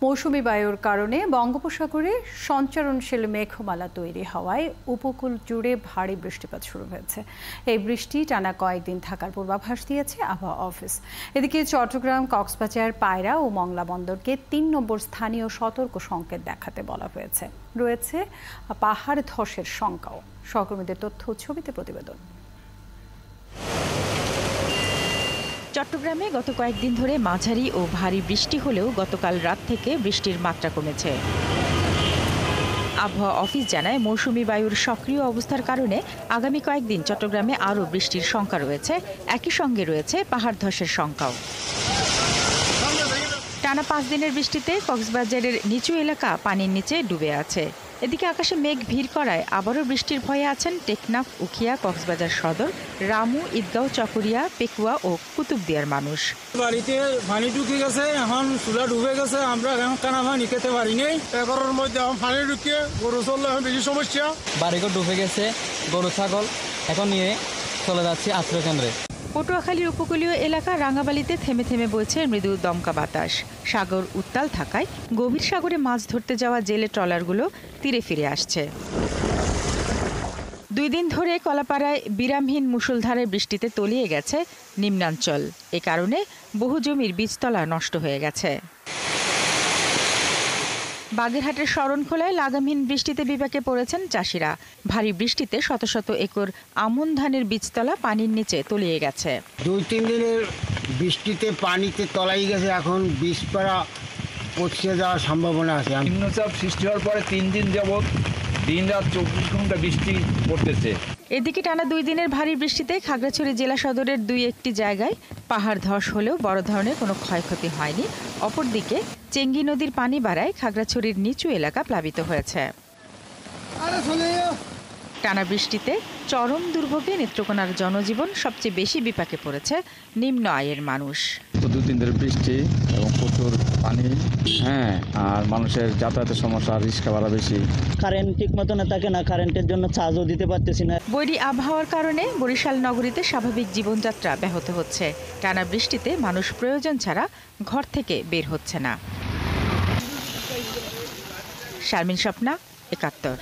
মৌসুমী বায়ুর কারণে বঙ্গোপসাগরে সঞ্চারণশীল মেঘমালা তৈরি হওয়ায় উপকূল জুড়ে ভারী বৃষ্টিপাত শুরু হয়েছে। এই বৃষ্টি টানা কয়েকদিন থাকার পূর্বাভাস দিয়েছে আবহাওয়া অফিস। এদিকে চট্টগ্রাম, কক্সবাজার, পায়রা ও মংলা বন্দরকে ৩ নম্বর স্থানীয় সতর্ক সংকেত দেখাতে বলা হয়েছে। রয়েছে পাহাড় ধসের শঙ্কাও। সহকর্মীদের তথ্য ছবিতে প্রতিবেদন। চট্টগ্রামে গত কয়েকদিন ধরে মাঝারি ও ভারী বৃষ্টি হলেও গতকাল রাত থেকে বৃষ্টির মাত্রা কমেছে। আবহাওয়া অফিস জানায়, মৌসুমী বায়ুর সক্রিয় অবস্থার কারণে আগামী কয়েকদিন চট্টগ্রামে আরও বৃষ্টির শঙ্কা রয়েছে। একই সঙ্গে রয়েছে পাহাড় ধসের শঙ্কাও। টানা 5 দিনের বৃষ্টিতে কক্সবাজারের নিচু এলাকা পানির নিচে ডুবে আছে। এদিকে আকাশে মেঘ ভিড় করায় আবারও বৃষ্টির ভয়ে আছেন টেকনাফ, উখিয়া, কক্সবাজার সদর, রামু, ঈদগাঁও, চকরিয়া, পেকুয়া ও কুতুবদিয়ার মানুষ। বাড়িতে পানি ঢুকে গেছে, এখন চুলা ডুবে গেছে, আমরা এখন কানা পানি খেতে পারিনি। এগারোর মধ্যে এখন পানি ঢুকে গরু চললে এখন বেশি সমস্যা। বাড়িঘর ডুবে গেছে, গরু ছাগল এখন নিয়ে চলে যাচ্ছি আশ্রয় কেন্দ্রে। পটুয়াখালীর উপকূলীয় এলাকা রাঙাবালিতে থেমে থেমে বইছে মৃদু দমকা বাতাস। সাগর উত্তাল থাকায় গভীর সাগরে মাছ ধরতে যাওয়া জেলে ট্রলারগুলো তীরে ফিরে আসছে। 2 দিন ধরে কলাপাড়ায় বিরামহীন মুষলধারে বৃষ্টিতে তলিয়ে গেছে নিম্নাঞ্চল। এ কারণে বহু জমির বীজতলা নষ্ট হয়ে গেছে। বাগেরহাটের শরণখোলায় লাগামহীন বৃষ্টিতে বিপাকে পড়েছেন চাষিরা। ভারী বৃষ্টিতে শত শত একর আমন ধানের বীজতলা পানির নিচে তলিয়ে গেছে। 2-3 দিনের বৃষ্টিতে পানিতে তলাই গেছে, এখন বীজপাড়া পচে যাওয়ার সম্ভাবনা আছে। নিম্নচাপ সৃষ্টি হওয়ার পরে 3 দিন যাবৎ দিন-রাত 24 ঘন্টা বৃষ্টি পড়তেছে। এদিকে টানা 2 দিনের ভারী বৃষ্টিতে খাগড়াছড়ি জেলা সদরের 2-1টি জায়গায় পাহাড় ধস হলেও বড় ধরনের কোনো ক্ষয়ক্ষতি হয়নি। অপরদিকে চেঙ্গি নদীর পানি বাড়ায় খাগড়াছড়ির নিচু এলাকা প্লাবিত হয়েছে। টানা বৃষ্টিতে চরম দুর্ভোগে নেত্রকোনার জনজীবন সবচেয়ে বেশি বিপাকে পড়েছে নিম্ন আয়ের মানুষ। 2 দিন ধরে বৃষ্টি এবং প্রচুর পানি, আর মানুষের যাতায়াতের সমস্যা, রিক্সা ভাড়া বেশি। কারেন্ট ঠিক মতো না থাকে না, কারেন্টের জন্য চার্জও দিতে পারতেছি না। বৈরী আবহাওয়ার কারণে বরিশাল নগরীতে স্বাভাবিক জীবনযাত্রা ব্যাহত হচ্ছে। টানা বৃষ্টিতে মানুষ প্রয়োজন ছাড়া ঘর থেকে বের হচ্ছে না। শারমিন স্বপ্না, 71।